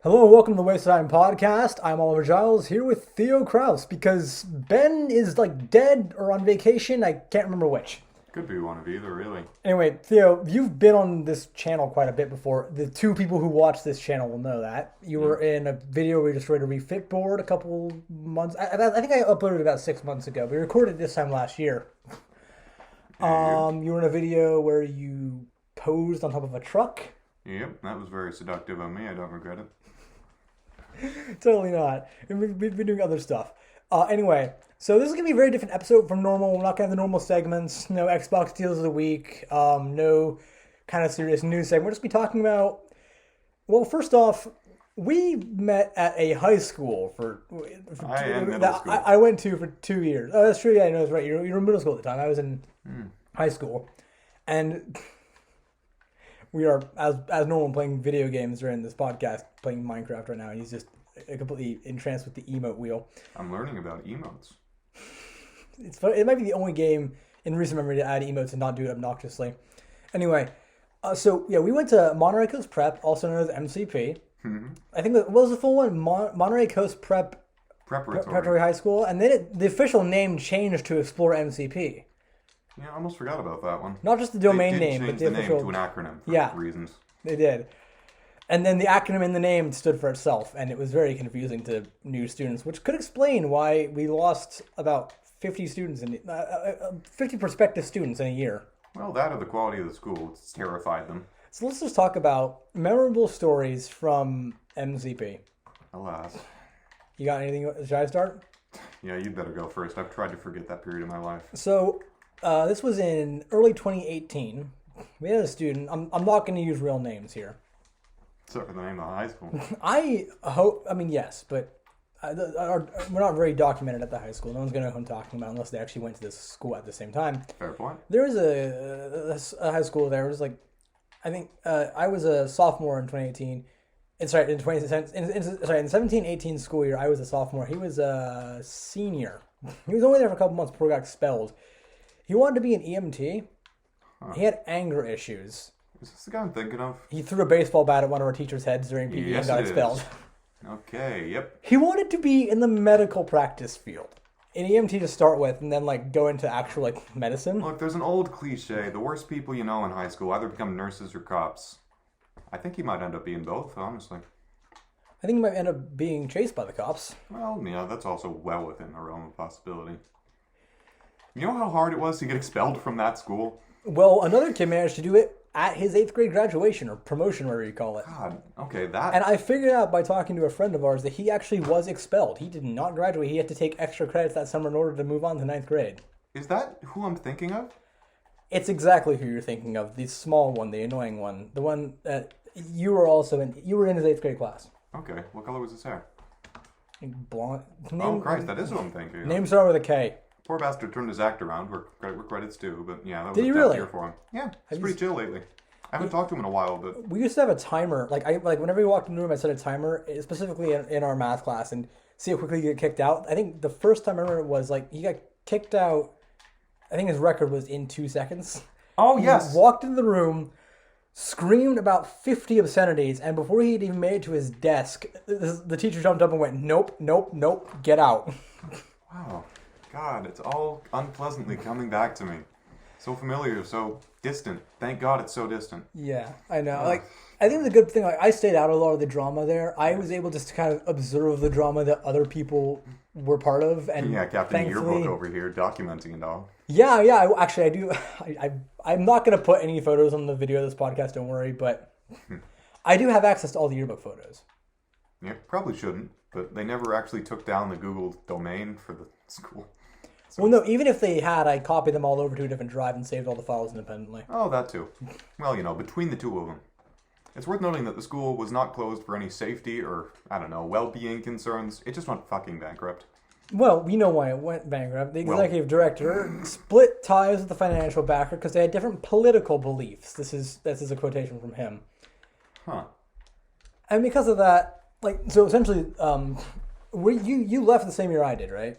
Hello and welcome to the Waste of Time podcast. I'm Oliver Giles here with Theo Krause because Ben is like dead or on vacation. I can't remember which. Could be one of either, really. Anyway, Theo, you've been on this channel quite a bit before. The two people who watch this channel will know that. You were in a video where you just read a refit board a couple months. I think I uploaded about 6 months ago. We recorded this time last year. You were in a video where you posed on top of a truck. Yep, that was very seductive of me. I don't regret it. Totally not. We've been doing other stuff. Anyway, so this is going to be a very different episode from normal. We're not going to have the normal segments. No Xbox deals of the week. No kind of serious news segment. We're just going to be talking about... Well, first off, we met at a high school I went to for 2 years. Oh, that's true. Yeah, I know that's right. You were in middle school at the time. I was in high school. And... we are, as normal, playing video games during this podcast, playing Minecraft right now, and he's just completely entranced with the emote wheel. I'm learning about emotes. It's fun. It might be the only game in recent memory to add emotes and not do it obnoxiously. Anyway, we went to Monterey Coast Prep, also known as MCP. Mm-hmm. I think what was the full one? Monterey Coast Preparatory High School, and then the official name changed to Explore MCP. Yeah, I almost forgot about that one. Not just the domain name, but the official... name to an acronym for reasons. They did. And then the acronym in the name stood for itself, and it was very confusing to new students, which could explain why we lost about 50 students, 50 prospective students in a year. Well, that or the quality of the school. It's terrified them. So let's just talk about memorable stories from MCP. Alas. You got anything? Should I start? Yeah, you better go first. I've tried to forget that period of my life. So... this was in early 2018. We had a student. I'm not going to use real names here. Except for the name of the high school. Yes, but we're not very documented at the high school. No one's going to know who I'm talking about unless they actually went to this school at the same time. Fair point. There was a high school there. It was like, I think I was a sophomore in 2018. In the 17-18 school year, I was a sophomore. He was a senior. He was only there for a couple months before he got expelled. He wanted to be an EMT. Huh. He had anger issues. Is this the guy I'm thinking of? He threw a baseball bat at one of our teachers' heads during PE and got expelled. Okay, yep. He wanted to be in the medical practice field. An EMT to start with, and then go into actual medicine. Look, there's an old cliche. The worst people you know in high school either become nurses or cops. I think he might end up being both, honestly. I think he might end up being chased by the cops. Well, yeah, that's also well within the realm of possibility. You know how hard it was to get expelled from that school? Well, another kid managed to do it at his 8th grade graduation, or promotion, whatever you call it. God, okay, that... And I figured out by talking to a friend of ours that he actually was expelled. He did not graduate. He had to take extra credits that summer in order to move on to 9th grade. Is that who I'm thinking of? It's exactly who you're thinking of. The small one, the annoying one. The one that you were also in. You were in his 8th grade class. Okay, what color was his hair? Blonde. Oh, Christ, that is who I'm thinking of. Name started with a K. Poor bastard turned his act around, where credit's due, but yeah, that was a tough year for him. Yeah, he's pretty chill lately. I haven't talked to him in a while, but... We used to have a timer. Whenever we walked in the room, I set a timer, specifically in our math class, and see how quickly you get kicked out. I think the first time I remember it was, he got kicked out, I think his record was in 2 seconds. Oh, yes! He walked into the room, screamed about 50 obscenities, and before he had even made it to his desk, the teacher jumped up and went, nope, get out. Wow. God, it's all unpleasantly coming back to me. So familiar, so distant. Thank God it's so distant. Yeah, I know. I think the good thing, I stayed out of a lot of the drama there. I was able just to kind of observe the drama that other people were part of. And yeah, Captain Yearbook over here, documenting it all. Yeah, I do. I'm not going to put any photos on the video of this podcast, don't worry, but I do have access to all the yearbook photos. Yeah, probably shouldn't, but they never actually took down the Google domain for the school. So well, no, even if they had, I copied them all over to a different drive and saved all the files independently. Oh, that too. Well, between the two of them. It's worth noting that the school was not closed for any safety or, well-being concerns. It just went fucking bankrupt. Well, you know why it went bankrupt. The executive director split ties with the financial backer because they had different political beliefs. This is a quotation from him. Huh. And because of that, so essentially... you left the same year I did, right?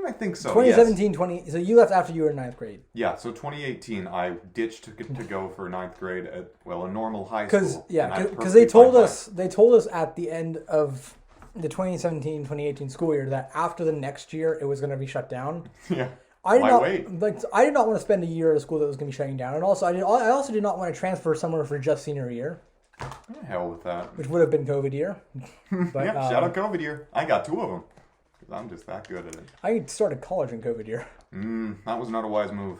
I think so. 2017, yes. 20. So you left after you were in ninth grade. Yeah, so 2018, I ditched to go for ninth grade at, well, a normal high school. Because they told us at the end of the 2017-2018 school year that after the next year it was going to be shut down. Yeah. I Why wait? I did not want to spend a year at a school that was going to be shutting down, and also I also did not want to transfer somewhere for just senior year. Hell with that. Which would have been COVID year. But, yeah, shout out COVID year. I got 2 of them. Because I'm just that good at it. I started college in COVID year. That was not a wise move.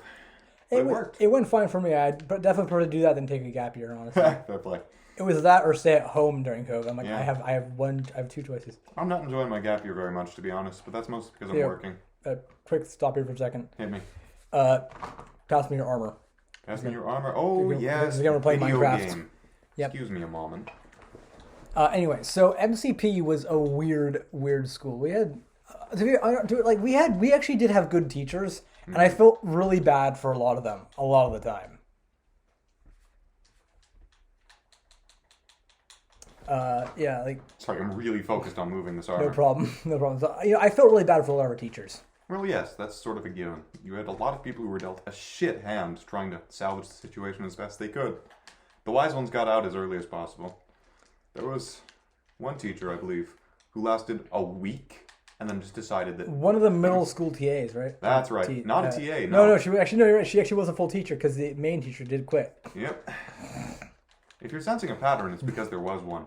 But it worked. It went fine for me. I'd definitely prefer to do that than take a gap year, honestly. Fair play. It was that or stay at home during COVID. I'm like, Yeah. I have 2 choices. I'm not enjoying my gap year very much, to be honest. But that's mostly because I'm working. Quick stop here for a second. Hit me. Pass me your armor. Pass me your armor. Oh, yes. We're playing Minecraft. Game. Yep. Excuse me a moment. Anyway, so MCP was a weird school. We had, we actually did have good teachers, and I felt really bad for a lot of them, a lot of the time. Sorry, I'm really focused on moving this armor. No problem. So, I felt really bad for a lot of our teachers. Well, yes, that's sort of a given. You had a lot of people who were dealt a shit hand trying to salvage the situation as best they could. The wise ones got out as early as possible. There was one teacher, I believe, who lasted a week and then just decided that... One of the middle school TAs, right? That's right. Not a TA, no. No, you're right. She actually was a full teacher because the main teacher did quit. Yep. If you're sensing a pattern, it's because there was one.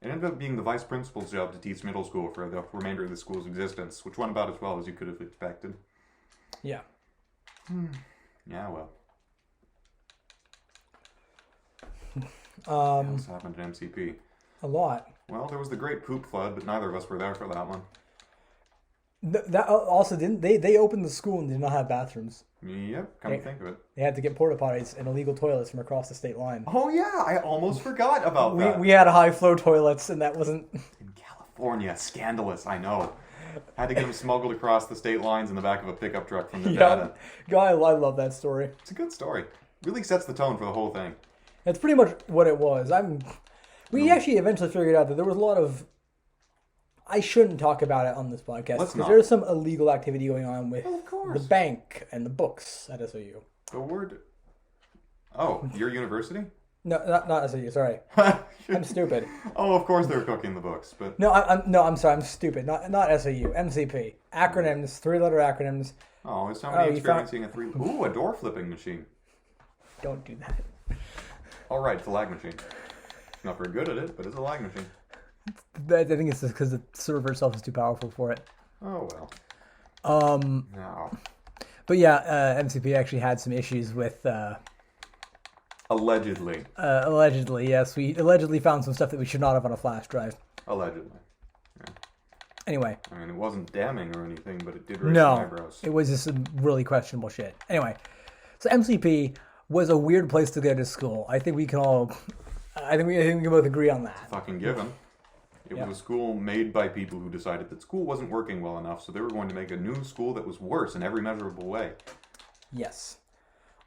It ended up being the vice principal's job to teach middle school for the remainder of the school's existence, which went about as well as you could have expected. Yeah. Yeah, well. What else happened at MCP? A lot. Well, there was the Great Poop Flood, but neither of us were there for that one. That also didn't they opened the school and did not have bathrooms. Yep, come to think of it. They had to get porta potties and illegal toilets from across the state line. Oh yeah, I almost forgot about that. We had high flow toilets, and that wasn't in California. Scandalous, I know. Had to get them smuggled across the state lines in the back of a pickup truck from Nevada. Yeah, I love that story. It's a good story. Really sets the tone for the whole thing. That's pretty much what it was. We actually eventually figured out that there was a lot of... I shouldn't talk about it on this podcast because there's some illegal activity going on with the bank and the books at SOU. The word... Oh, your university? No, not SOU. Sorry, I'm stupid. Oh, of course they were cooking the books, but no, I'm sorry, I'm stupid. Not SOU. MCP acronyms, 3-letter acronyms. Oh, is somebody experiencing a door flipping machine? Don't do that. All right, it's a lag machine. Not very good at it, but it's a lag machine. I think it's just because the server itself is too powerful for it. Oh well. No. But yeah, MCP actually had some issues with. Allegedly. Allegedly, yes. We allegedly found some stuff that we should not have on a flash drive. Allegedly. Yeah. Anyway. I mean, it wasn't damning or anything, but it did raise some eyebrows. It was just some really questionable shit. Anyway, so MCP was a weird place to go to school. I think we can all. I think we can both agree on that. It's a fucking given. It was a school made by people who decided that school wasn't working well enough, so they were going to make a new school that was worse in every measurable way. Yes.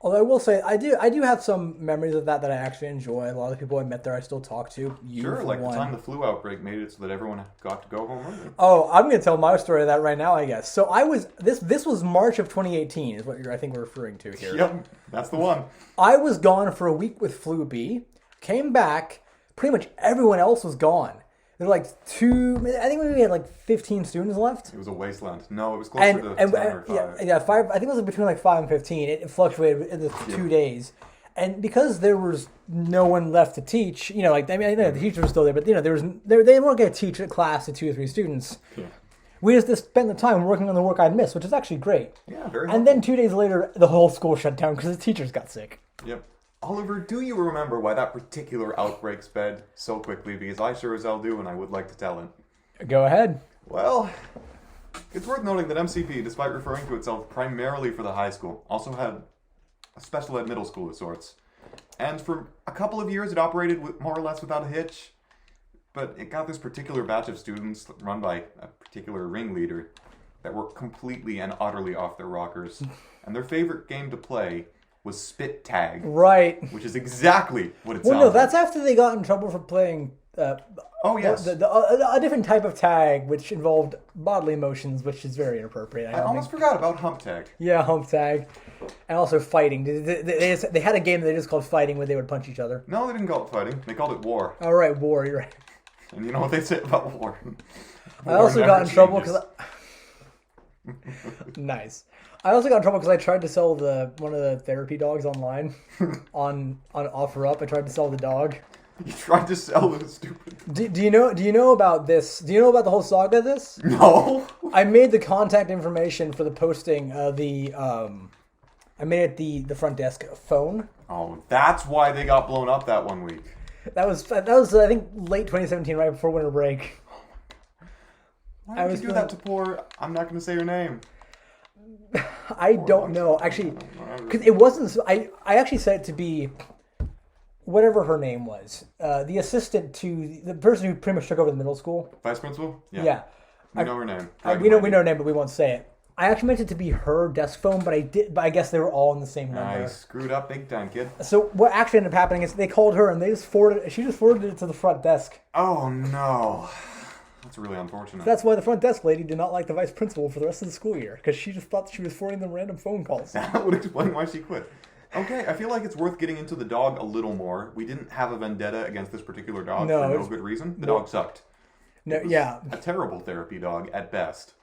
Although I will say, I do have some memories of that I actually enjoy. A lot of the people I met there I still talk to. Sure, like the time the flu outbreak made it so that everyone got to go home early. Oh, I'm going to tell my story of that right now, I guess. So this was March of 2018 is what I think we're referring to here. Yep, that's the one. I was gone for a week with flu B, came back, pretty much everyone else was gone. There were I think we had 15 students left. It was a wasteland. No, it was closer to 10 or 5. Yeah, 5. I think it was between 5 and 15. It fluctuated in the 2 days. And because there was no one left to teach, the teachers were still there, but they weren't going to teach a class of 2 or 3 students. Yeah. We just spent the time working on the work I'd missed, which is actually great. Yeah, very helpful. And then 2 days later, the whole school shut down because the teachers got sick. Yep. Oliver, do you remember why that particular outbreak sped so quickly? Because I sure as hell do, and I would like to tell it. Go ahead. Well, it's worth noting that MCP, despite referring to itself primarily for the high school, also had a special ed middle school of sorts. And for a couple of years, it operated more or less without a hitch. But it got this particular batch of students run by a particular ringleader that were completely and utterly off their rockers. And their favorite game to play was spit tag. Right. Which is exactly what it sounds Well, no, that's after they got in trouble for playing Oh, yes. A different type of tag, which involved bodily motions, which is very inappropriate. I almost forgot about hump tag. Yeah, hump tag. And also fighting. They had a game that they just called fighting where they would punch each other. No, they didn't call it fighting. They called it war. Oh, right, war, you're right. And you know what they say about war? I also got in trouble because... Nice. I also got in trouble because I tried to sell one of the therapy dogs online on OfferUp. I tried to sell the dog. You tried to sell the stupid... Do you know about this? Do you know about the whole saga of this? No. I made the contact information for the posting of I made it the front desk phone. Oh, that's why they got blown up that one week. That was I think late 2017, right before winter break. Why would you do that to poor... I'm not going to say your name. I don't know. Actually, because it wasn't... I actually said it to be whatever her name was. The assistant to... The person who pretty much took over the middle school. Vice principal? Yeah. We know her name. We know her name, but we won't say it. I actually meant it to be her desk phone, but I guess they were all in the same number. I screwed up big time, kid. So what actually ended up happening is they called her and she just forwarded it to the front desk. Oh, no. That's really unfortunate. That's why the front desk lady did not like the vice principal for the rest of the school year, because she just thought she was forwarding them random phone calls. That would explain why she quit. Okay, I feel like it's worth getting into the dog a little more. We didn't have a vendetta against this particular dog for no good reason. The dog sucked. A terrible therapy dog at best.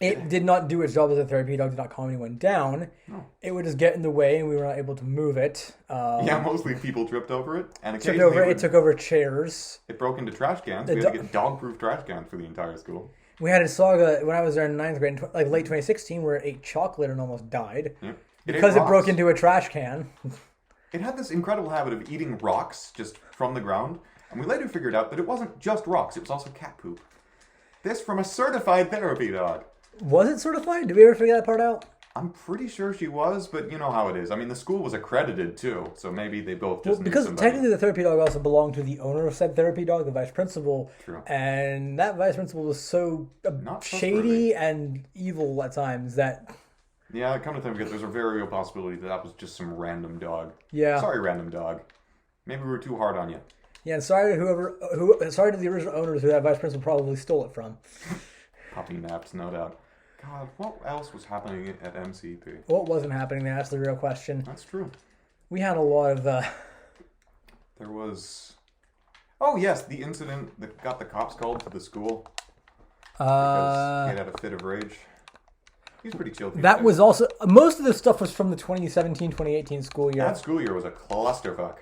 It did not do its job as a therapy dog, did not calm anyone down. No. It would just get in the way and we were not able to move it. Mostly people tripped over it. And it took over chairs. It broke into trash cans. We had to get dog-proof trash cans for the entire school. We had a saga when I was there in 9th grade, like late 2016, where it ate chocolate and almost died. Yeah. Because it broke into a trash can. It had this incredible habit of eating rocks just from the ground. And we later figured out that it wasn't just rocks, it was also cat poop. This from a certified therapy dog. Was it certified? Did we ever figure that part out? I'm pretty sure she was, but you know how it is. I mean, the school was accredited too, so maybe they both just because somebody. Technically the therapy dog also belonged to the owner of said therapy dog, the vice principal. True. And that vice principal was so shady and evil at times that... Yeah, come to think of it, there's a very real possibility that was just some random dog. Yeah. Sorry, random dog. Maybe we were too hard on you. Yeah, and sorry to the original owners who that vice principal probably stole it from. Puppy naps, no doubt. God, what else was happening at MCP? What wasn't happening there? That's the real question. That's true. We had a lot of... There was... Oh, yes, the incident that got the cops called to the school. Because he had a fit of rage. He's pretty chill. That was also... Most of this stuff was from the 2017-2018 school year. That school year was a clusterfuck.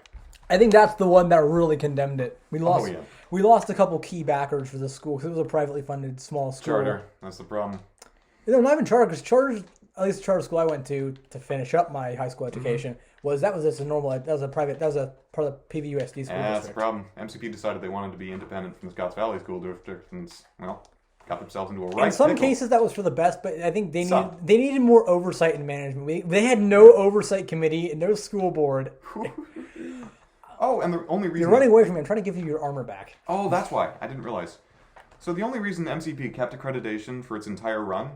I think that's the one that really condemned it. We lost a couple key backers for the school because it was a privately funded small school. Charter. That's the problem. No, not even charter, because charter, at least the charter school I went to finish up my high school education, was just a normal, that was a part of the PVUSD school district. That's the problem. MCP decided they wanted to be independent from the Scotts Valley School District and, got themselves into a right In some pickle. cases that was for the best, but I think they needed more oversight and management. They had no oversight committee and no school board. Oh, and the only reason... You're running away from me. I'm trying to give you your armor back. Oh, that's why. I didn't realize. So the only reason MCP kept accreditation for its entire run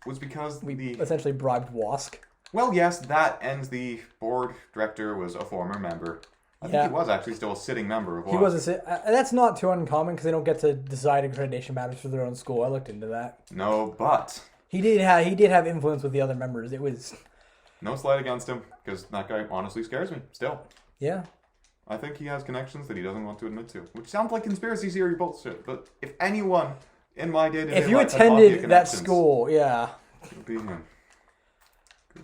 was because we essentially bribed WASC. Well, yes, that and the board director was a former member. I think he was actually still a sitting member of WASC. He was that's not too uncommon because they don't get to decide accreditation matters for their own school. I looked into that. No, but... He did have influence with the other members. It was... No slight against him, because that guy honestly scares me, still. Yeah. I think he has connections that he doesn't want to admit to, which sounds like conspiracy theory bullshit. But if anyone in my day-to-day life, if you attended that school, yeah, it would be him.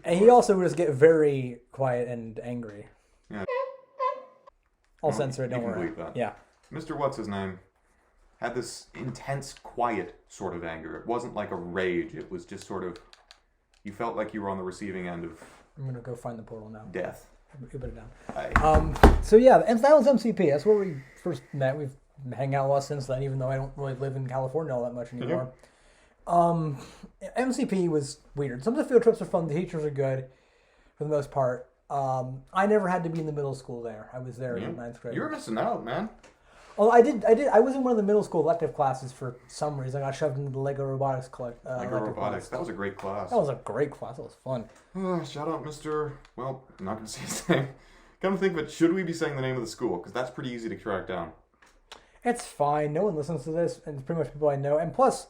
And he also would just get very quiet and angry. Yeah. I'll censor it. Don't worry. Believe that. Yeah. Mr. What's his name had this intense, quiet sort of anger. It wasn't like a rage. It was just sort of, you felt like you were on the receiving end of. I'm gonna go find the portal now. Death. You put it down. So yeah, and that was MCP. That's where we first met. We've hung out a lot since then, even though I don't really live in California all that much anymore. MCP was weird. Some of the field trips are fun. The teachers are good for the most part. I never had to be in the middle school there. I was there in 9th grade. You were missing out, man. Oh, I did. I was in one of the middle school elective classes for some reason. I got shoved into the Lego robotics Lego robotics. That was a great class. That was a great class. That was fun. Shout out, Mr. Well, I'm not going to say his name. Come to think of it, should we be saying the name of the school? Because that's pretty easy to track down. It's fine. No one listens to this, and it's pretty much people I know. And plus,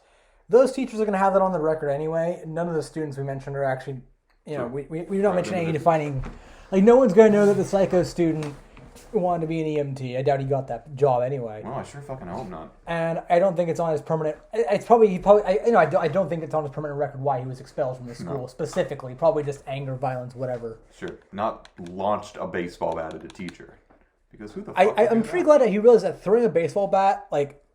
those teachers are going to have that on the record anyway. None of the students we mentioned are actually, we don't mention any defining. Like, no one's going to know that the psycho student wanted to be an EMT. I doubt he got that job anyway. Well, I sure fucking hope not. And I don't think it's on his permanent. It's probably I don't think it's on his permanent record why he was expelled from the school specifically. Probably just anger, violence, whatever. Sure, not launched a baseball bat at a teacher. Because who the fuck? I'm pretty glad that he realized that throwing a baseball bat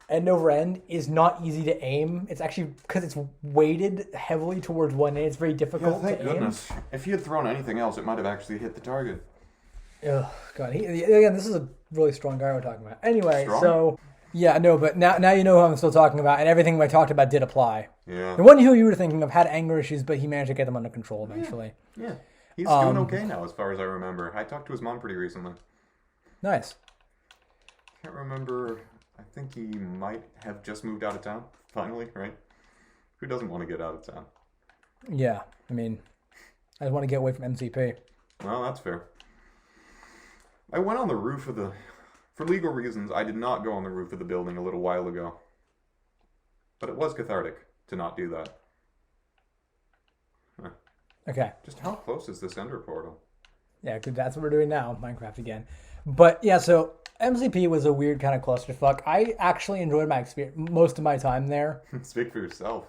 end over end is not easy to aim. It's actually because it's weighted heavily towards one end. It's very difficult thank to goodness. If he had thrown anything else, it might have actually hit the target. Oh God! Again, this is a really strong guy we're talking about. Anyway, Strong? so yeah, no, but now you know who I'm still talking about, and everything I talked about did apply. Yeah. The one who you were thinking of had anger issues, but he managed to get them under control eventually. Yeah. He's doing okay now, as far as I remember. I talked to his mom pretty recently. Nice. Can't remember. I think he might have just moved out of town. Finally, right? Who doesn't want to get out of town? Yeah, I mean, I just want to get away from MCP. Well, that's fair. I went on the roof of the... For legal reasons, I did not go on the roof of the building a little while ago. But it was cathartic to not do that. Huh. Okay. Just how close is this Ender portal? Yeah, because that's what we're doing now, Minecraft again. But yeah, so MCP was a weird kind of clusterfuck. I actually enjoyed my experience, most of my time there. Speak for yourself.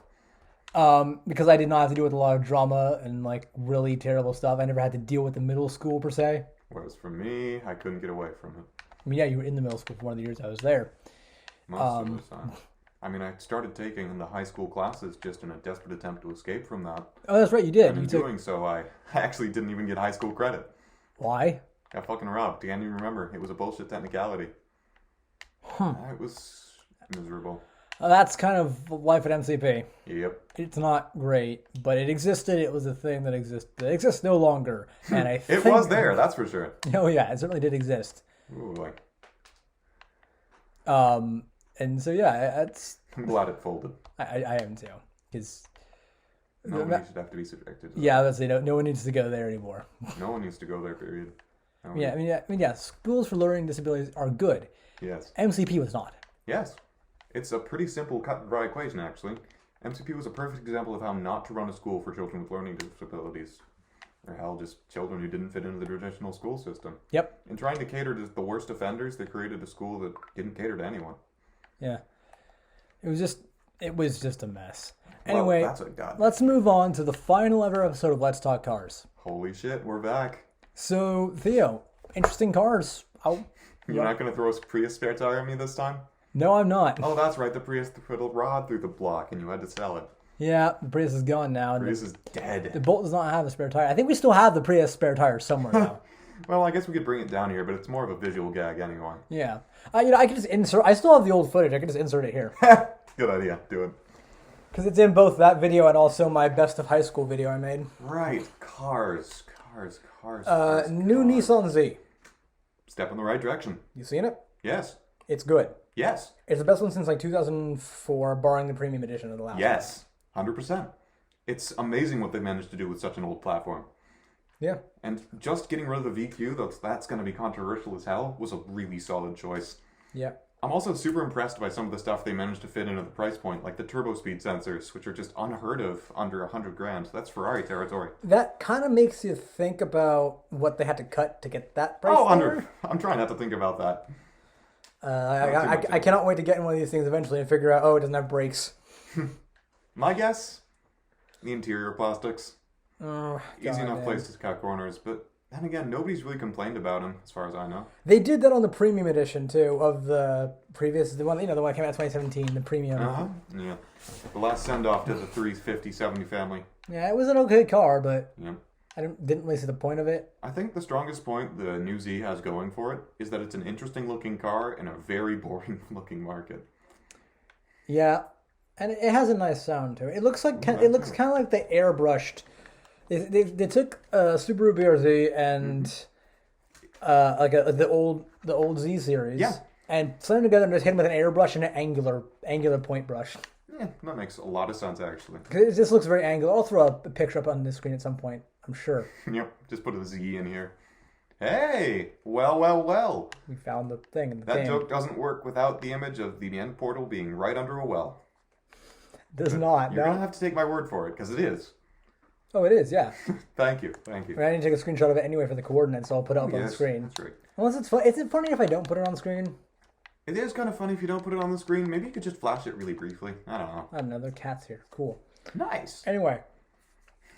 Because I did not have to deal with a lot of drama and really terrible stuff. I never had to deal with the middle school per se. Whereas for me, I couldn't get away from it. I mean, yeah, you were in the middle school for one of the years I was there. Most of the time. I mean, I started taking the high school classes just in a desperate attempt to escape from that. Oh, that's right, you did. And in doing so, I actually didn't even get high school credit. Why? Got fucking robbed. Can't even remember. It was a bullshit technicality. It was miserable. Well, that's kind of life at MCP. Yep. It's not great, but it existed. It was a thing that existed. It exists no longer. And I It was there, that's for sure. Oh, yeah, it certainly did exist. Ooh, boy. And so, yeah, I'm glad it folded. I am too. Because... No one should have to be subjected to Yeah, that's no one needs to go there anymore. No one needs to go there, period. Yeah, schools for learning disabilities are good. Yes. MCP was not. Yes. It's a pretty simple cut and dry equation, actually. MCP was a perfect example of how not to run a school for children with learning disabilities. Or hell, just children who didn't fit into the traditional school system. Yep. In trying to cater to the worst offenders, they created a school that didn't cater to anyone. Yeah. It was just a mess. Anyway, well, that's a god. Let's move on to the final ever episode of Let's Talk Cars. Holy shit, we're back. So, Theo, interesting cars. You're not going to throw a Prius spare tire at me this time? No, I'm not. Oh, that's right. The Prius put a rod through the block and you had to sell it. Yeah, the Prius is gone now. Prius is dead. The Bolt does not have a spare tire. I think we still have the Prius spare tire somewhere now. Well, I guess we could bring it down here, but it's more of a visual gag anyway. Yeah. I could just insert... I still have the old footage. I could just insert it here. Good idea. Do it. Because it's in both that video and also my best of high school video I made. Right. Cars. New Nissan Z. Step in the right direction. You seen it? Yes. It's good. Yes. It's the best one since 2004, barring the premium edition of the last one. Yes. 100%. It's amazing what they managed to do with such an old platform. Yeah. And just getting rid of the VQ, that's going to be controversial as hell, was a really solid choice. Yeah. I'm also super impressed by some of the stuff they managed to fit into the price point, like the turbo speed sensors, which are just unheard of under $100,000. That's Ferrari territory. That kind of makes you think about what they had to cut to get that price. I'm trying not to think about that. I cannot wait to get in one of these things eventually and figure out, it doesn't have brakes. My guess? The interior plastics. Oh, Easy enough place to cut corners, but then again, nobody's really complained about them, as far as I know. They did that on the premium edition, too, of the previous, the one that came out in 2017, the premium. Yeah. The last send-off to the 350, 70 family. Yeah, it was an okay car, but Yeah. I didn't really see the point of it. I think the strongest point the new Z has going for it is that it's an interesting-looking car in a very boring-looking market. Yeah, and it has a nice sound, too. It looks kind of like they airbrushed... They took Subaru BRZ and the old Z series, and slammed them together and just hit them with an airbrush and an angular point brush. Yeah, that makes a lot of sense actually. It just looks very angular. I'll throw a picture up on the screen at some point, I'm sure. Yep, just put a Z in here. Hey! Well. We found the thing in the That game. joke doesn't work without the image of the end portal being right under a well. Does not, You're no? going to have to take my word for it, because it is. Oh, it is, yeah. Thank you. I need to take a screenshot of it anyway for the coordinates, so I'll put it up on the screen. That's right. Unless it's fun. Is it funny if I don't put it on the screen? It is kind of funny if you don't put it on the screen. Maybe you could just flash it really briefly. I don't know. I don't know, there are cats here. Cool. Nice. Anyway,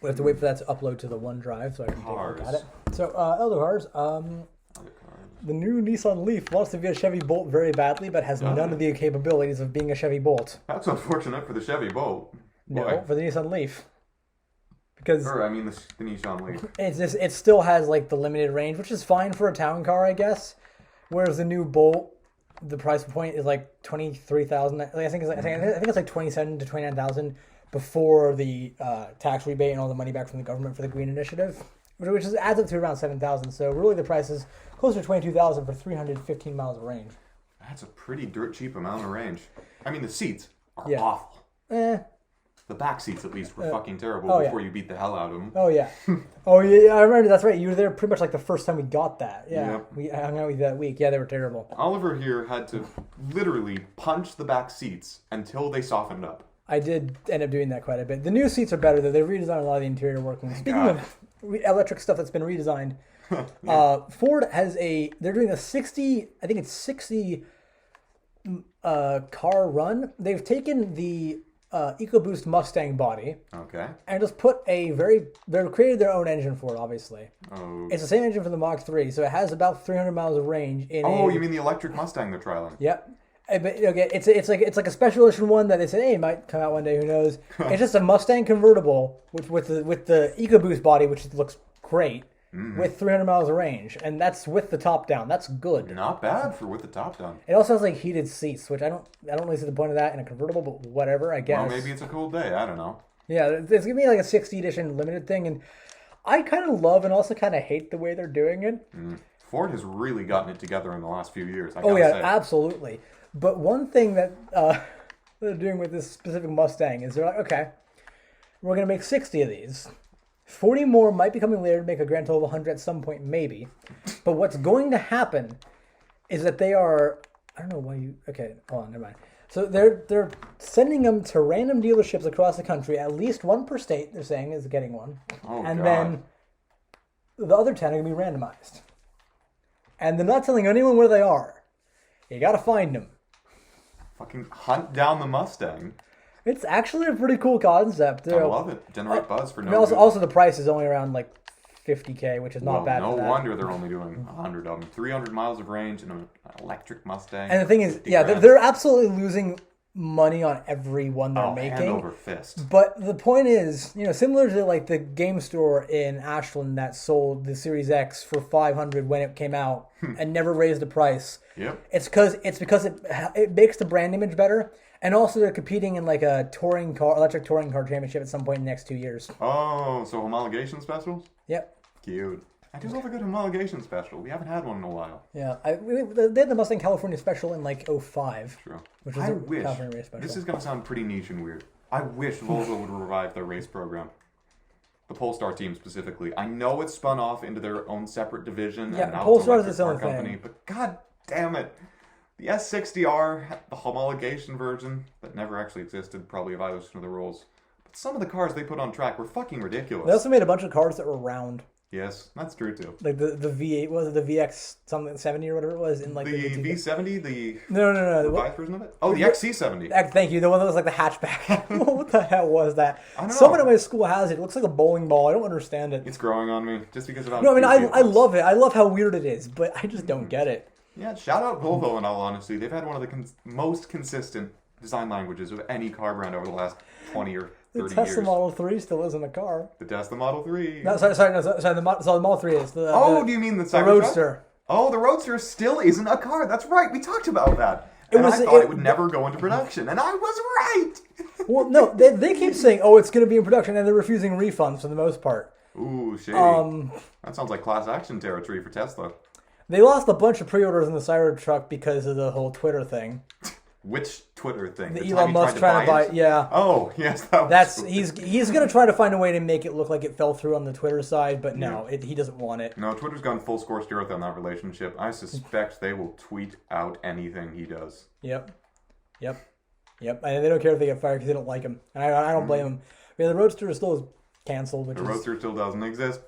we have to wait for that to upload to the OneDrive so I can take a look at it. So, Elder Cars, the new Nissan Leaf wants to be a Chevy Bolt very badly, but has none of the capabilities of being a Chevy Bolt. That's unfortunate for the Chevy Bolt. No, Boy. for the Nissan Leaf. Because Or, I mean, the Nissan Leaf. it still has like the limited range, which is fine for a town car, I guess. Whereas the new Bolt, the price point is like $23,000. I think it's like $27,000 to $29,000 before the tax rebate and all the money back from the government for the green initiative, which adds up to around $7,000. So really, the price is closer to $22,000 for 315 miles of range. That's a pretty dirt cheap amount of range. I mean, the seats are Yeah. awful. The back seats, at least, were fucking terrible before you beat the hell out of them. Oh yeah, oh yeah, I remember. That's right. You were there pretty much like the first time we got that. Yeah, Yep. we hung out with you that week. Yeah, they were terrible. Oliver here had to literally punch the back seats until they softened up. I did end up doing that quite a bit. The new seats are better though. They redesigned a lot of the interior working. Speaking of electric stuff that's been redesigned, Ford has they're doing a 60 car run. They've taken the EcoBoost Mustang body Okay. and just put they've created their own engine for it, obviously. Oh. It's the same engine for the Mach 3, so it has about 300 miles of range. You mean the electric Mustang they're trialing? Yep. But okay, it's like a special edition one that they said, hey, it might come out one day. Who knows? It's just a Mustang convertible with the EcoBoost body, which looks great, with 300 miles of range, and that's with the top down. That's good. Not bad for with the top down. It also has like heated seats, which I don't really see the point of that in a convertible, but whatever, I guess. Well, maybe it's a cold day. I don't know. Yeah, it's gonna be like a 60 edition limited thing, and I kind of love and also kind of hate the way they're doing it. Ford has really gotten it together in the last few years. I Oh gotta yeah, say. absolutely. But one thing that they're doing with this specific Mustang is they're like, okay, we're going to make 60 of these. 40 more might be coming later to make a grand total of 100 at some point, maybe. But what's going to happen is that they are... I don't know why you... Okay, hold on, never mind. So they're sending them to random dealerships across the country. At least one per state, they're saying, is getting one. Oh, and God. then the other 10 are going to be randomized. And they're not telling anyone where they are. You got to find them. Fucking hunt down the Mustang. It's actually a pretty cool concept. I love it. Generate buzz for no Also, the price is only around like $50K, which is not bad. No for that. wonder they're only doing 100 of them. 300 miles of range and an electric Mustang. And the thing is, 50 yeah, grand. they're absolutely losing money on every one they're making. Hand over fist. But the point is, similar to like the game store in Ashland that sold the Series X for $500 when it came out and never raised the price. Yep. It's because it makes the brand image better, and also they're competing in like a electric touring car championship at some point in the next 2 years. Oh, so homologation specials? Yep. Cute. I do love a good homologation special. We haven't had one in a while. Yeah, they had the Mustang California special in like 05. True. Which was I a wish, California race special. this is going to sound pretty niche and weird. I wish Volvo would revive their race program. The Polestar team specifically. I know it's spun off into their own separate division. Yeah, and now Polestar is it's its an own electric car thing. company, but god damn it. The S60R, the homologation version that never actually existed, probably a violation of the rules. But some of the cars they put on track were fucking ridiculous. They also made a bunch of cars that were round. Yes, that's true too. Like the V8, was it the VX something 70 or whatever it was? In like The V70, the No. revised version of it? Oh, the XC70. Thank you. The one that was like the hatchback. What the hell was that? I don't know. Someone at my school has it. It looks like a bowling ball. I don't understand it. It's growing on me just because of how No, I mean, cute it I looks. love it. I love how weird it is, but I just don't get it. Yeah, shout out Volvo in all honesty. They've had one of the most consistent design languages of any car brand over the last 20 or 30 The Tesla years. Model 3 still isn't a car. The Tesla Model 3. No, sorry. The Model 3 is. The Do you mean the the Cybertruck? Roadster. Oh, the Roadster still isn't a car. That's right. We talked about that. I thought it would never go into production, and I was right. Well, no, they keep saying, oh, it's going to be in production, and they're refusing refunds for the most part. Ooh, shady. That sounds like class action territory for Tesla. They lost a bunch of pre-orders in the Cybertruck because of the whole Twitter thing. Which Twitter thing? The time Elon he Musk tried trying to buy it? yeah. Oh, yes, that was That's cool. he's gonna try to find a way to make it look like it fell through on the Twitter side, but no, he doesn't want it. No, Twitter's gone full scorched earth on that relationship. I suspect they will tweet out anything he does. Yep. And they don't care if they get fired because they don't like him. And I don't blame him. I mean, the Roadster is still canceled. The Roadster still doesn't exist.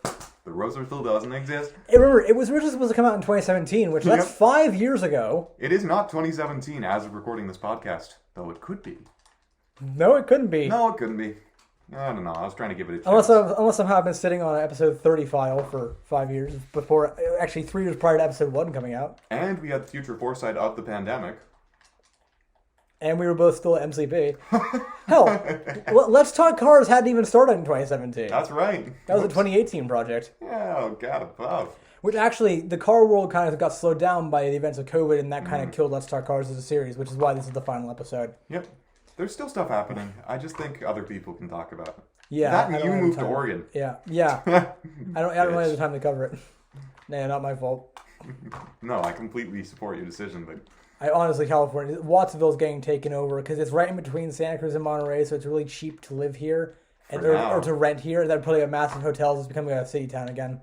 The Roadster still doesn't exist. Remember, it was originally supposed to come out in 2017, which that's 5 years ago. It is not 2017 as of recording this podcast, though it could be. No, it couldn't be. No, it couldn't be. I don't know. I was trying to give it a chance. Unless somehow I've been sitting on an episode 30 file for 5 years, before, actually 3 years prior to episode 1 coming out. And we had the future foresight of the pandemic. And we were both still at MCP. Hell, Let's Talk Cars hadn't even started in 2017. That's right. That was a 2018 project. Yeah, oh God above. Which actually, the car world kind of got slowed down by the events of COVID, and that kind of killed Let's Talk Cars as a series, which is why this is the final episode. Yep. There's still stuff happening. I just think other people can talk about it. Yeah. That and you moved to Oregon. Yeah. I don't really have the time to cover it. Nah, not my fault. No, I completely support your decision, but... Honestly, California, Watsonville's getting taken over because it's right in between Santa Cruz and Monterey, so it's really cheap to live here or to rent here. Then putting up massive hotels, it's becoming a city town again.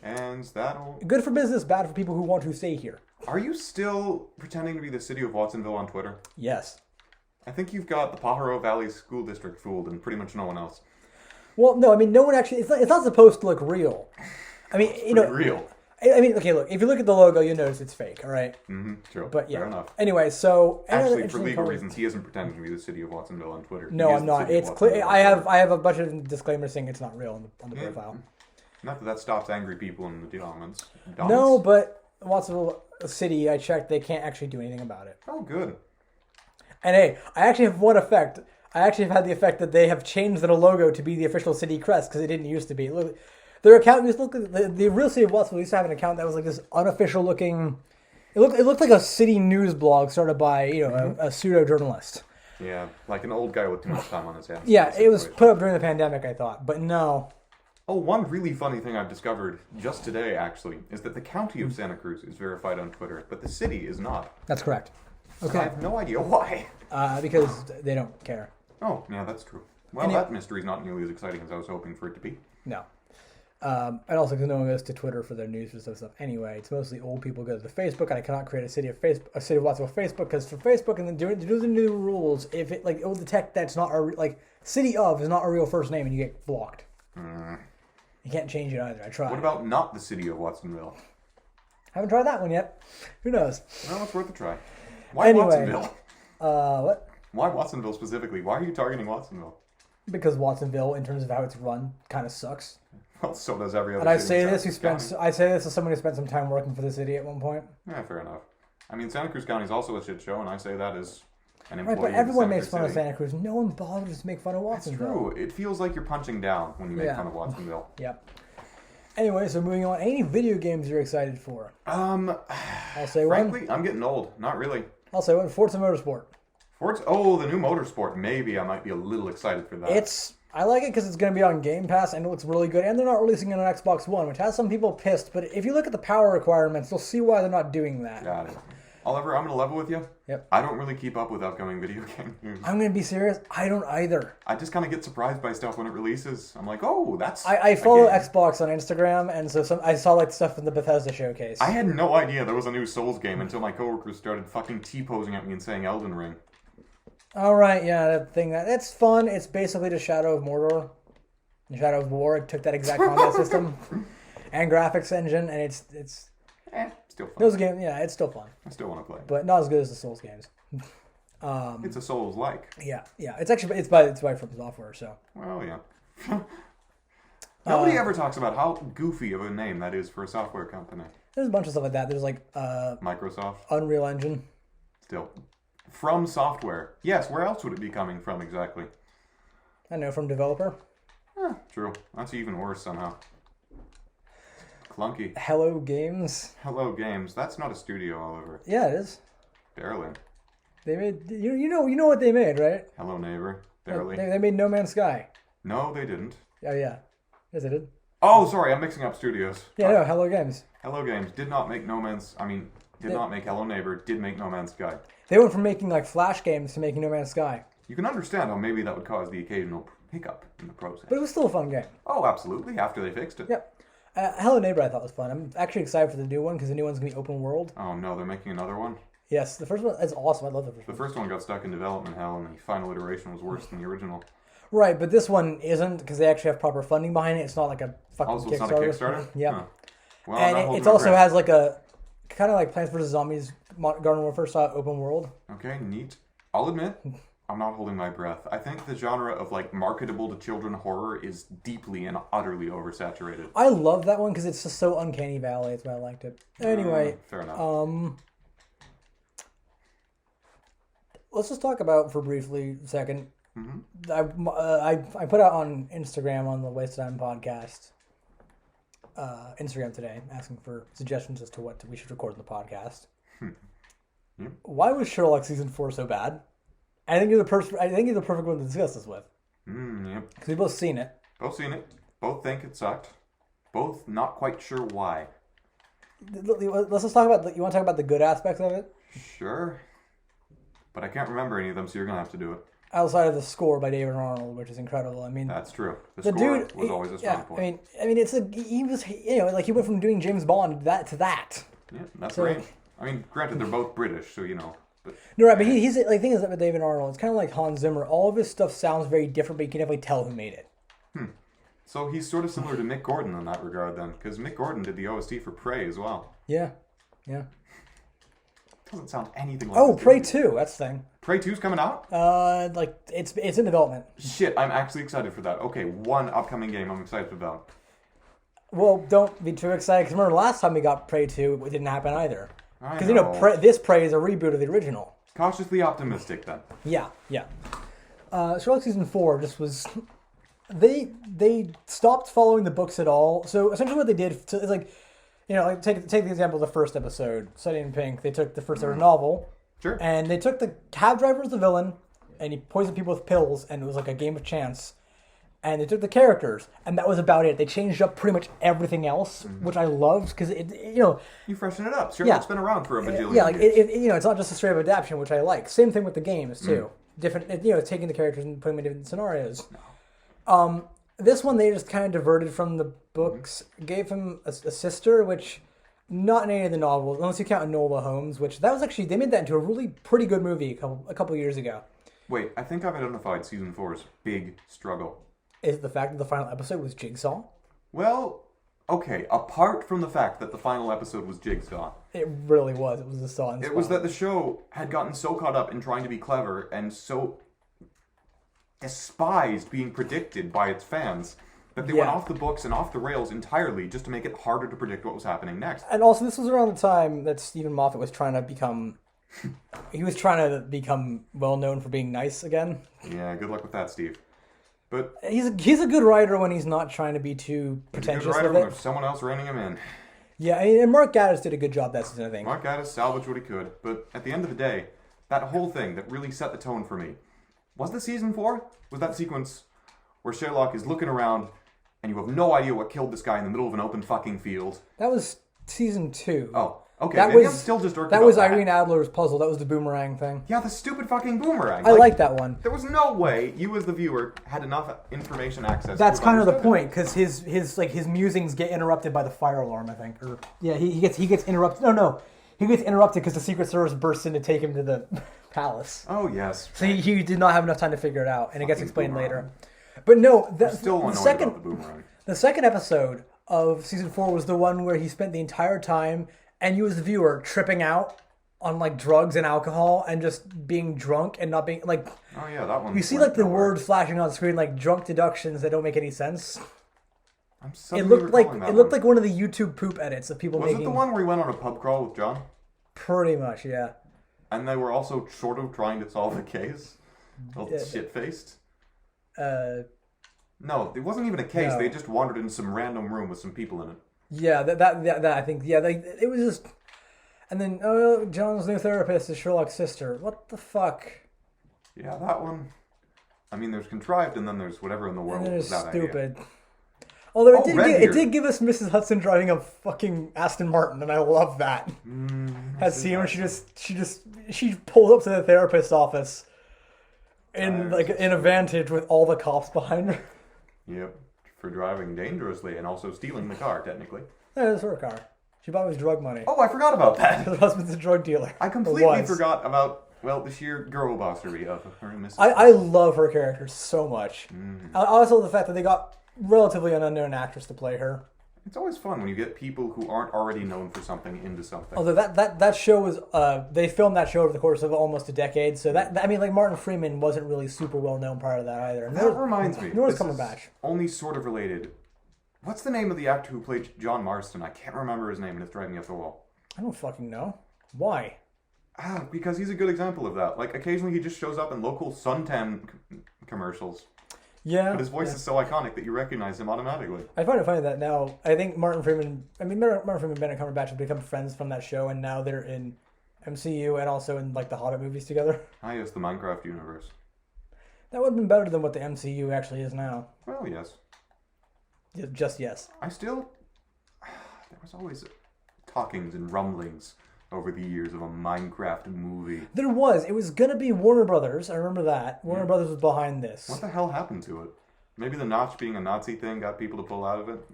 And that'll... Good for business, bad for people who want to stay here. Are you still pretending to be the city of Watsonville on Twitter? Yes. I think you've got the Pajaro Valley School District fooled and pretty much no one else. Well, no, I mean, no one actually... It's not supposed to look real. I mean, real. I mean, okay, look, if you look at the logo, you'll notice it's fake, all right? Mm-hmm, true. But yeah. Fair enough. Anyway, so... Actually, for legal reasons, he isn't pretending to be the city of Watsonville on Twitter. No, I'm not. It's clear. I have a bunch of disclaimers saying it's not real on the profile. Not that stops angry people in the comments. No, but Watsonville City, I checked, they can't actually do anything about it. Oh, good. And hey, I actually have one effect. I actually have had the effect that they have changed their logo to be the official city crest because it didn't used to be. Look, their account used to look the real city of Watsonville used to have an account that was like this unofficial looking. It looked like a city news blog started by a pseudo journalist. Yeah, like an old guy with too much time on his hands. Yeah, it was put up during the pandemic, I thought, but no. Oh, one really funny thing I've discovered just today, actually, is that the county of Santa Cruz is verified on Twitter, but the city is not. That's correct. Okay. I have no idea why. Because they don't care. Oh, yeah, that's true. Well, that mystery's not nearly as exciting as I was hoping for it to be. No. And also because no one goes to Twitter for their news and stuff. Anyway, it's mostly old people go to the Facebook, and I cannot create a city of Watsonville Facebook because for Facebook and then to do the new rules, if it will detect that's not city of is not a real first name, and you get blocked. You can't change it either. I tried. What about not the city of Watsonville? Haven't tried that one yet. Who knows? Well, it's worth a try. Why Watsonville? What? Why Watsonville specifically? Why are you targeting Watsonville? Because Watsonville, in terms of how it's run, kind of sucks. Well, so does every other. And I say this as someone who spent some time working for the city at one point. Yeah, fair enough. I mean, Santa Cruz County is also a shit show, and I say that as an employee. Right, but everyone makes fun of Santa Cruz. No one bothers to make fun of Watsonville. That's true. It feels like you're punching down when you make fun of Watsonville. Yep. Anyway, so moving on. Any video games you're excited for? I'll say frankly, I'm getting old. Not really. I'll say one. Forza Motorsport. The new Motorsport. Maybe I might be a little excited for that. I like it because it's going to be on Game Pass and it looks really good. And they're not releasing it on Xbox One, which has some people pissed. But if you look at the power requirements, you'll see why they're not doing that. Got it. Oliver, I'm going to level with you. Yep. I don't really keep up with upcoming video game news. I'm going to be serious. I don't either. I just kind of get surprised by stuff when it releases. I'm like, oh, that's... I follow Xbox on Instagram, and so I saw stuff in the Bethesda showcase. I had no idea there was a new Souls game until my coworkers started fucking T-posing at me and saying Elden Ring. All right, yeah, that thing. That's fun. It's basically the Shadow of Mordor. The Shadow of War. It took that exact combat system and graphics engine, and it's still fun. Those games, yeah, it's still fun. I still want to play, but not as good as the Souls games. It's a Souls-like. Yeah. It's by From Software, so. Well, yeah. Nobody ever talks about how goofy of a name that is for a software company. There's a bunch of stuff like that. There's Microsoft, Unreal Engine. Still, From Software. Yes, where else would it be coming from exactly? I know, from developer. True. That's even worse somehow. Clunky. Hello Games. Hello Games. That's not a studio, Oliver. Yeah, it is. Barely. They made you know what they made, right? Hello Neighbor. Barely. They made No Man's Sky. No, they didn't. Oh yeah. Yes, they did. Oh, sorry, I'm mixing up studios. Yeah, no, Hello Games. Hello Games did not make Did not make Hello Neighbor, did make No Man's Sky. They went from making like Flash games to making No Man's Sky. You can understand how maybe that would cause the occasional hiccup in the process. But it was still a fun game. Oh, absolutely, after they fixed it. Yep. Hello Neighbor I thought was fun. I'm actually excited for the new one because the new one's going to be open world. Oh no, they're making another one? Yes, the first one is awesome. I love the first The one. first one got stuck in development hell, and the final iteration was worse than the original. Right, but this one isn't because they actually have proper funding behind it. It's not like a fucking Also, Kickstarter. it's not a Kickstarter? Yeah. Huh. Well, And that holds it also regret. has like a kind of like Plants vs. Zombies Garden Warfare style open world. Okay, neat. I'll admit, I'm not holding my breath. I think the genre of like marketable to children horror is deeply and utterly oversaturated. I love that one because it's just so uncanny valley. That's why I liked it. Anyway, Fair enough. let's just talk about for briefly a second. Mm-hmm. I put out on Instagram on the Waste Time podcast Instagram today asking for suggestions as to what we should record in the podcast. Yep. Why was Sherlock season 4 so bad? I think you're the perfect one to discuss this with Yep. because we've both seen it. Both seen it. Both think it sucked. Both not quite sure why. Let's just talk about. You want to talk about the good aspects of it? Sure. But I can't remember any of them, so you're going to have to do it. Outside of the score by David Arnold, which is incredible. I mean, That's true. The the score dude was always a strong point. I mean, he was like he went from doing James Bond to that. Yeah, that's So- right. I mean, granted, they're both British, so you know. But No, right, but he's like the thing is that with David Arnold, it's kind of like Hans Zimmer. All of his stuff sounds very different, but you can definitely tell who made it. So he's sort of similar to Mick Gordon in that regard, then, because Mick Gordon did the OST for Prey as well. Yeah. Doesn't sound anything like. Oh, this Prey movie. 2, that's the thing. Prey 2's coming out. Like it's in development. Shit, I'm actually excited for that. Okay, one upcoming game I'm excited about. Well, don't be too excited because remember last time we got Prey 2, it didn't happen either. I Because know. this Prey is a reboot of the original. Cautiously optimistic then. Yeah. Sherlock season 4 just was. They stopped following the books at all. So essentially, what they did is like, like take the example of the first episode, Sunny in Pink. They took the first ever novel, Sure. and they took the cab driver as the villain, and he poisoned people with pills, and it was like a game of chance. And they took the characters, and that was about it. They changed up pretty much everything else, which I loved because You freshen it up. Sherlock's been around for a bajillion yeah, like years. it's not just a straight up adaptation, which I like. Same thing with the games too. Different, taking the characters and putting them in different scenarios. This one they just kind of diverted from the books, gave him a sister, which not in any of the novels, unless you count Enola Holmes, which that was actually they made that into a really pretty good movie a couple years ago. Wait, I think I've identified season 4's big struggle. Is the fact that the final episode was Jigsaw? Well, okay, apart from the fact that the final episode was Jigsaw, It really was. It was the saw. it was that the show had gotten so caught up in trying to be clever and so despised being predicted by its fans that they went off the books and off the rails entirely just to make it harder to predict what was happening next. And also, this was around the time that Stephen Moffat was trying to become. He was trying to become well known for being nice again. Yeah, good luck with that, Steve. But He's a good writer when he's not trying to be too pretentious good writer with when it. there's someone else reining him in. Yeah, and Mark Gatiss did a good job that season, I think. Mark Gatiss salvaged what he could, but at the end of the day, that whole thing that really set the tone for me, was the season 4? Was that sequence where Sherlock is looking around and you have no idea what killed this guy in the middle of an open fucking field? That was season 2. Oh, okay. That Maybe was I'm still just irked that about was Irene Adler's puzzle. That was the boomerang thing. Yeah, the stupid fucking boomerang. I like that one. There was no way you as the viewer had enough information access. That's to kind of the understood it. point because his musings get interrupted by the fire alarm, I think. Or yeah, he gets interrupted. No, he gets interrupted because the Secret Service bursts in to take him to the palace. Oh yes. So he did not have enough time to figure it out, and it gets Fucking explained boomerang. later. But no, Still the annoyed second about the boomerang. the second episode of season 4 was the one where he spent the entire time and you as the viewer tripping out on like drugs and alcohol and just being drunk and not being like. Oh yeah, that one. You see like the words flashing on screen like drunk deductions that don't make any sense. I'm It suddenly looked like recalling that it looked one. like one of the YouTube poop edits of people Was making. it the one where he went on a pub crawl with John? Pretty much, yeah. And they were also sort of trying to solve a case? Well, Yeah. shit-faced? Uh, No, it wasn't even a case. No. They just wandered in some random room with some people in it. yeah, that I think like it was just. And then John's new therapist is Sherlock's sister. What the fuck? Yeah, that one. I mean, there's contrived, and then there's whatever in the world And it was is that idea. stupid. Although it Redbeard. did give us Mrs. Hudson driving a fucking Aston Martin, and I love that. That scene where she pulled up to the therapist's office in a Vantage with all the cops behind her. Yep, for driving dangerously and also stealing the car, technically. Yeah, it's her car. She bought it with drug money. Oh, I forgot about that. Her husband's a drug dealer. I completely forgot about, the sheer girl bossery of her and Mrs. I love her character so much. I also love the fact that they got relatively an unknown actress to play her. It's always fun when you get people who aren't already known for something into something. Although that show was, they filmed that show over the course of almost a decade, so Martin Freeman wasn't really super well known prior to that either. That reminds me. Nor was Cumberbatch. Only sort of related. What's the name of the actor who played John Marston? I can't remember his name and it's driving me up the wall. I don't fucking know. Why? Because he's a good example of that. Like, occasionally he just shows up in local suntan commercials. Yeah. But his voice is so iconic that you recognize him automatically. I find it funny that now, I think Martin Freeman and Benedict Cumberbatch have become friends from that show, and now they're in MCU and also in, like, the Hobbit movies together. Yes, the Minecraft universe. That would have been better than what the MCU actually is now. Well, yes. Just yes. There was always talkings and rumblings over the years of a Minecraft movie. There was. It was going to be Warner Brothers. I remember that. Warner Brothers was behind this. What the hell happened to it? Maybe the notch being a Nazi thing got people to pull out of it?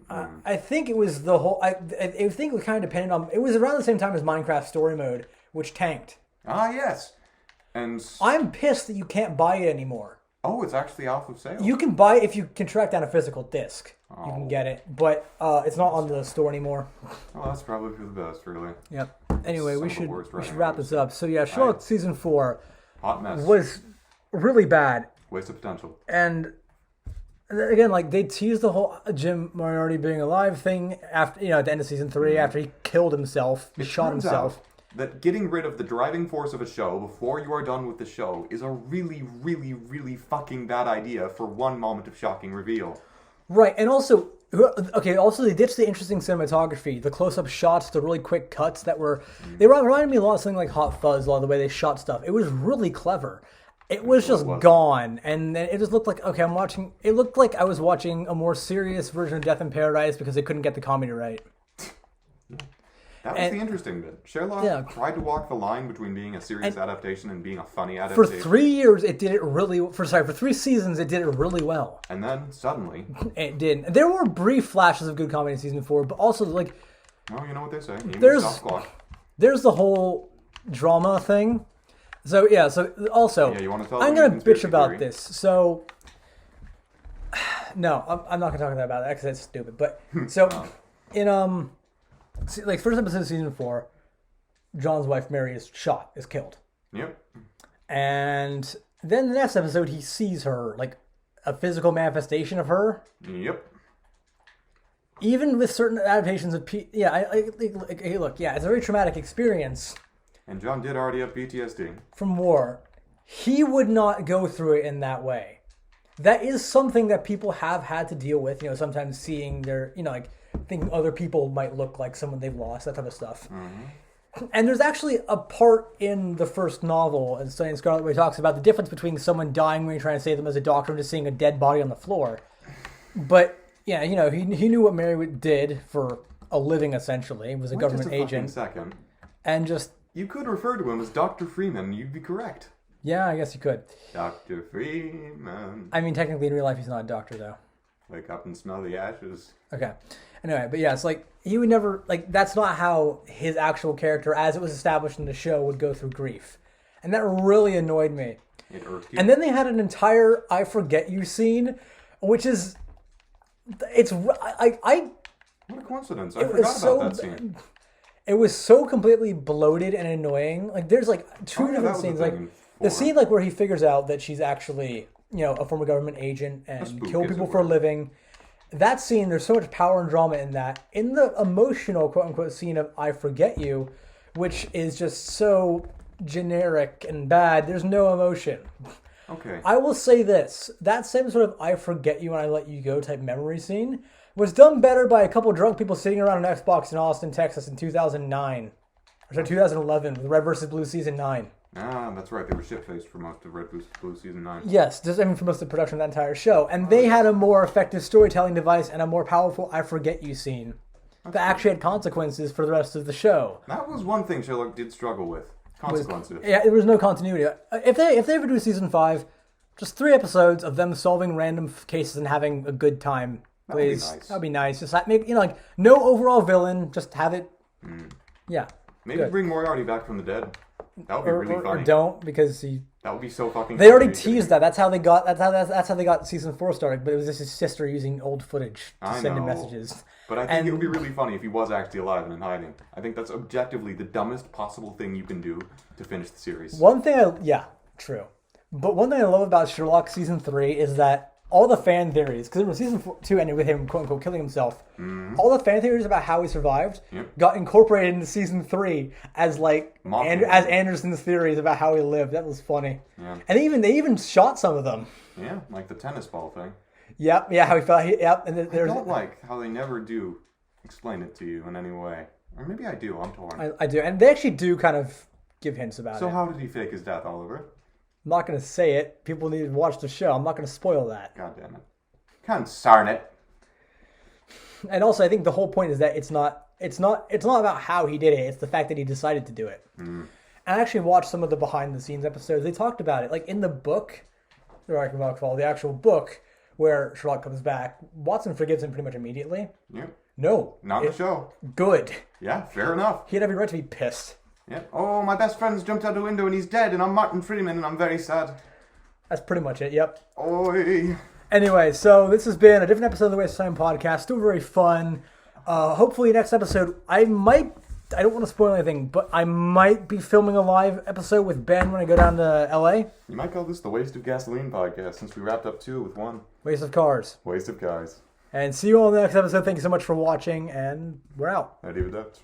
I think it was the whole... I think it was kind of dependent on... It was around the same time as Minecraft Story Mode, which tanked. Yes. And... I'm pissed that you can't buy it anymore. Oh, it's actually off of sale. You can buy it if you can track down a physical disc. You can get it, but it's not on the store anymore. Well, that's probably for the best, really. Yep. Anyway, we should wrap this up. So yeah, Sherlock Right. season 4 Hot mess. was really bad, Waste of potential. and again, like they teased the whole Jim Moriarty being alive thing after at the end of season 3 after he killed himself, he shot himself. That getting rid of the driving force of a show before you are done with the show is a really, really, really fucking bad idea for one moment of shocking reveal. Right, and also, they ditched the interesting cinematography, the close-up shots, the really quick cuts that were... They reminded me a lot of something like Hot Fuzz, a lot of the way they shot stuff. It was really clever. It was just gone, and then it just looked like, it looked like I was watching a more serious version of Death in Paradise because they couldn't get the comedy right. That was the interesting bit. Sherlock tried to walk the line between being a serious adaptation and being a funny adaptation. For 3 years, it did it really... For 3 seasons, it did it really well. And then, suddenly... It didn't. There were brief flashes of good comedy in season 4, but also, like... Well, you know what they say. There's the whole drama thing. So, yeah, also... Yeah, you want to tell I'm going to bitch about theory? this. So... No, I'm not going to talk about that because that's stupid. But, so, in, like, first episode of season 4, John's wife, Mary, is killed. Yep. And then the next episode, he sees her, like, a physical manifestation of her. Yep. Even with certain adaptations of... hey, look, it's a very traumatic experience. And John did already have PTSD. From war. He would not go through it in that way. That is something that people have had to deal with, sometimes seeing their, like, thinking other people might look like someone they've lost, that type of stuff. Mm-hmm. And there's actually a part in the first novel, in Studying Scarlet, where he talks about the difference between someone dying when you're trying to save them as a doctor and just seeing a dead body on the floor. But, yeah, he knew what Mary did for a living, essentially. He was a government agent. Second. And just... You could refer to him as Dr. Freeman. You'd be correct. Yeah, I guess you could. Dr. Freeman. I mean, technically, in real life, he's not a doctor, though. Wake up and smell the ashes. Okay. Anyway, but yeah, it's like, he would never, like, that's not how his actual character, as it was established in the show, would go through grief. And that really annoyed me. It irked you? And then they had an entire I Forget You scene, which is, What a coincidence. I forgot about that scene. It was so completely bloated and annoying. Like, there's, like, two different scenes. Like, the scene, like, where he figures out that she's actually, a former government agent and kill people for a living. That scene, there's so much power and drama in that. In the emotional, quote-unquote, scene of I Forget You, which is just so generic and bad, there's no emotion. Okay. I will say this. That same sort of I Forget You and I Let You Go type memory scene was done better by a couple drunk people sitting around an Xbox in Austin, Texas in 2009. Or sorry, 2011 with Red vs. Blue Season 9. Ah, that's right. They were shit-faced for most of Red Blue Season 9. Yes, just for most of the production of that entire show. And they had a more effective storytelling device and a more powerful I Forget You scene that actually had consequences for the rest of the show. That was one thing Sherlock did struggle with. Consequences. Yeah, there was no continuity. If they ever do Season 5, just 3 episodes of them solving random cases and having a good time, please. That would be nice. Just make, no overall villain, just have it, yeah. Maybe bring Moriarty back from the dead. That would be really funny. Or don't, because that would be so fucking. They already teased that. That's how they got. That's how they got Season 4 started. But it was just his sister using old footage to send him messages. But I think it would be really funny if he was actually alive and in hiding. I think that's objectively the dumbest possible thing you can do to finish the series. True. But one thing I love about Sherlock Season 3 is that all the fan theories, because Season 2 ended with him quote unquote killing himself. All the fan theories about how he survived got incorporated into Season 3 as as Anderson's theories about how he lived. That was funny. Yeah. And they even shot some of them. Yeah, like the tennis ball thing. Yep. Yeah, how he felt. And I don't like how they never do explain it to you in any way. Or maybe I do. I'm torn. I do, and they actually do kind of give hints about it. So how did he fake his death, Oliver? I'm not going to say it. People need to watch the show. I'm not going to spoil that. God damn it. Concern it. And also, I think the whole point is that it's not about how he did it. It's the fact that he decided to do it. And I actually watched some of the behind the scenes episodes. They talked about it. Like in the book, the actual book where Sherlock comes back, Watson forgives him pretty much immediately. Yep. No. Not the show. Good. Yeah, fair enough. He had every right to be pissed. Yeah. Oh, my best friend's jumped out the window and he's dead, and I'm Martin Freeman and I'm very sad. That's pretty much it, yep. Oi. Anyway, so this has been a different episode of the Waste of Time podcast. Still very fun. Hopefully next episode, I don't want to spoil anything, but I might be filming a live episode with Ben when I go down to LA. You might call this the Waste of Gasoline podcast, since we wrapped up 2 with 1. Waste of Cars. Waste of Cars. And see you all in the next episode. Thank you so much for watching, and we're out. Arrivederci.